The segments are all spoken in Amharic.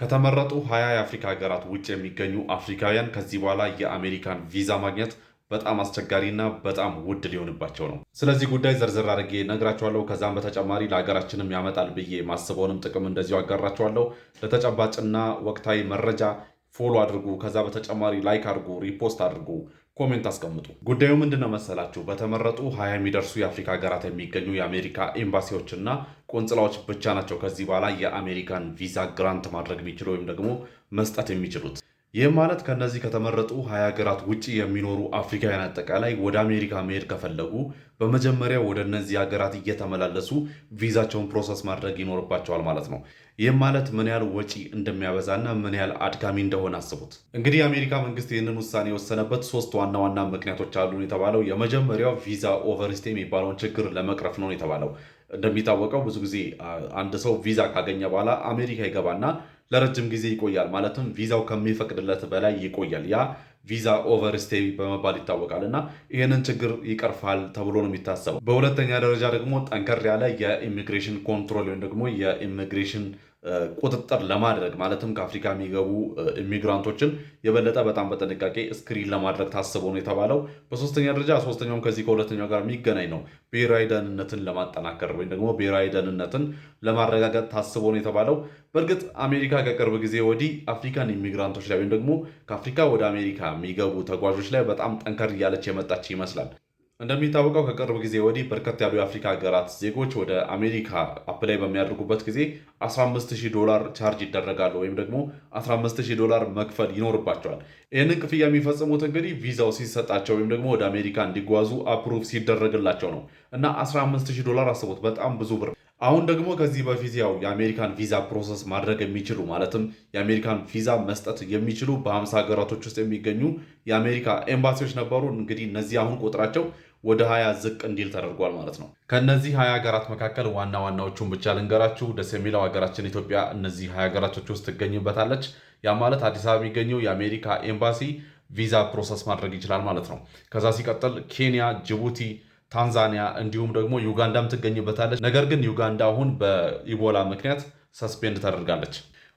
ከተመረጡ 20 የአፍሪካ ሀገራት ውጭ የሚገኙ አፍሪካውያን ከዚህ በኋላ የአሜሪካን ቪዛ ማግኘት በጣም አስቸጋሪና በጣም ውድ ሊሆንባቸው ነው። ስለዚህ ጉዳይ ዝርዝር አድርጌ ነግራችኋለሁ። ከዛም በተጨማሪ ለሀገራችንም ያመጣል ብዬ ማስበውንም ጥቅም እንደዚሁ አጋራችኋለሁ። ለተጨባጭና ወቅታዊ መረጃ ፎሎ አድርጉ። ከዛ በተጨማሪ ላይክ አድርጉ፣ ሪፖስት አድርጉ፣ ኮሜንት አስቀምጡ። ጉዳዩ ምንድነው መሰላችሁ? በተመረጡ 20 የሚደርሱ የአፍሪካ ሀገራት የሚገኙ የአሜሪካ ኤምባሲዎችና ቆንጽላዎች ብቻ ናቸው ከዚህ በኋላ የአሜሪካን ቪዛ ግራንት ማድረግ የሚችሉ ወይም ደግሞ መስጠት የሚችሉት። ይህም ማለት ከነዚህ ከተመረጡ 20 ሀገራት ውጭ የሚኖሩ አፍሪካውያን አጠቃላይ ወደ አሜሪካ መሄድ ከፈለጉ በመጀመሪያ ወደ እነዚህ ሀገራት እየተመላለሱ ቪዛቸውን ፕሮሰስ ማድረግ ይኖርባቸዋል ማለት ነው። ይህም ማለት ምን ያህል ወጪ እንደሚያበዛና ምን ያህል አድካሚ እንደሆነ አስቡት። እንግዲህ የአሜሪካ መንግስት ይህንን ውሳኔ የወሰነበት ሶስት ዋና ዋና ምክንያቶች አሉ የተባለው። የመጀመሪያው ቪዛ ኦቨርስቴ የሚባለውን ችግር ለመቅረፍ ነው የተባለው። እንደሚታወቀው ብዙ ጊዜ አንድ ሰው ቪዛ ካገኘ በኋላ አሜሪካ ይገባና ለረጅም ጊዜ ይቆያል። ማለትም ቪዛው ከሚፈቅድለት በላይ ይቆያል። ያ ቪዛ ኦቨርስቴይ በመባል ይታወቃል እና ይህንን ችግር ይቀርፋል ተብሎ ነው የሚታሰበው። በሁለተኛ ደረጃ ደግሞ ጠንከር ያለ የኢሚግሬሽን ኮንትሮል ወይም ደግሞ የኢሚግሬሽን ቁጥጥር ለማድረግ ማለትም ከአፍሪካ የሚገቡ ኢሚግራንቶችን የበለጠ በጣም በጥንቃቄ ስክሪን ለማድረግ ታስቦ ነው የተባለው። በሶስተኛ ደረጃ ሶስተኛውም ከዚህ ከሁለተኛው ጋር የሚገናኝ ነው። ብሔራዊ ደህንነትን ለማጠናከር ወይም ደግሞ ብሔራዊ ደህንነትን ለማረጋገጥ ታስቦ ነው የተባለው። በእርግጥ አሜሪካ ከቅርብ ጊዜ ወዲህ አፍሪካን ኢሚግራንቶች ላይ ወይም ደግሞ ከአፍሪካ ወደ አሜሪካ የሚገቡ ተጓዦች ላይ በጣም ጠንከር እያለች የመጣች ይመስላል። እንደሚታወቀው ከቅርብ ጊዜ ወዲህ በርከት ያሉ የአፍሪካ ሀገራት ዜጎች ወደ አሜሪካ አፕላይ በሚያደርጉበት ጊዜ $15000 ቻርጅ ይደረጋሉ ወይም ደግሞ $15000 መክፈል ይኖርባቸዋል። ይህንን ክፍያ የሚፈጽሙት እንግዲህ ቪዛው ሲሰጣቸው ወይም ደግሞ ወደ አሜሪካ እንዲጓዙ አፕሩቭ ሲደረግላቸው ነው እና $15000 አስቡት፣ በጣም ብዙ ብር። አሁን ደግሞ ከዚህ በፊት ያው የአሜሪካን ቪዛ ፕሮሰስ ማድረግ የሚችሉ ማለትም የአሜሪካን ቪዛ መስጠት የሚችሉ በ50 ሀገራቶች ውስጥ የሚገኙ የአሜሪካ ኤምባሲዎች ነበሩ። እንግዲህ እነዚህ አሁን ቁጥራቸው ወደ 20 ዝቅ እንዲል ተደርጓል ማለት ነው። ከነዚህ 20 ሀገራት መካከል ዋና ዋናዎቹን ብቻ ልንገራችሁ። ደስ የሚለው ሀገራችን ኢትዮጵያ እነዚህ 20 ሀገራቶች ውስጥ ትገኝበታለች። ያ ማለት አዲስ አበባ የሚገኘው የአሜሪካ ኤምባሲ ቪዛ ፕሮሰስ ማድረግ ይችላል ማለት ነው። ከዛ ሲቀጥል ኬንያ፣ ጅቡቲ፣ ታንዛኒያ እንዲሁም ደግሞ ዩጋንዳም ትገኝበታለች። ነገር ግን ዩጋንዳ አሁን በኢቦላ ምክንያት ሰስፔንድ ተደርጋለች።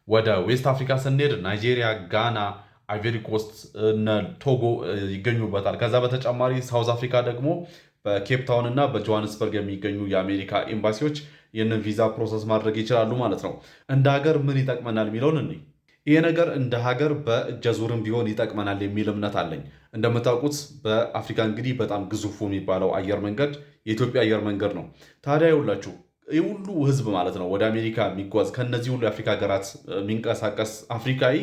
ወደ ዌስት አፍሪካ ስንሄድ ናይጄሪያ፣ ጋና፣ አይቨሪ ኮስት እነ ቶጎ ይገኙበታል። ከዛ በተጨማሪ ሳውዝ አፍሪካ ደግሞ በኬፕታውን እና በጆሃንስበርግ የሚገኙ የአሜሪካ ኤምባሲዎች ይህንን ቪዛ ፕሮሰስ ማድረግ ይችላሉ ማለት ነው። እንደ ሀገር ምን ይጠቅመናል የሚለውን እኔ ይሄ ነገር እንደ ሀገር በእጀ ዙርም ቢሆን ይጠቅመናል የሚል እምነት አለኝ። እንደምታውቁት በአፍሪካ እንግዲህ በጣም ግዙፉ የሚባለው አየር መንገድ የኢትዮጵያ አየር መንገድ ነው። ታዲያ ይኸውላችሁ ይህ ሁሉ ህዝብ ማለት ነው ወደ አሜሪካ የሚጓዝ ከነዚህ ሁሉ የአፍሪካ ሀገራት የሚንቀሳቀስ አፍሪካዊ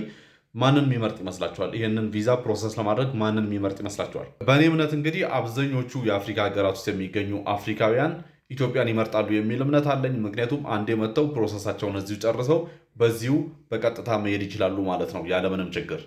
ማንን የሚመርጥ ይመስላችኋል? ይህንን ቪዛ ፕሮሰስ ለማድረግ ማንን የሚመርጥ ይመስላችኋል? በእኔ እምነት እንግዲህ አብዛኞቹ የአፍሪካ ሀገራት ውስጥ የሚገኙ አፍሪካውያን ኢትዮጵያን ይመርጣሉ የሚል እምነት አለኝ። ምክንያቱም አንዴ መጥተው ፕሮሰሳቸውን እዚሁ ጨርሰው በዚሁ በቀጥታ መሄድ ይችላሉ ማለት ነው ያለምንም ችግር።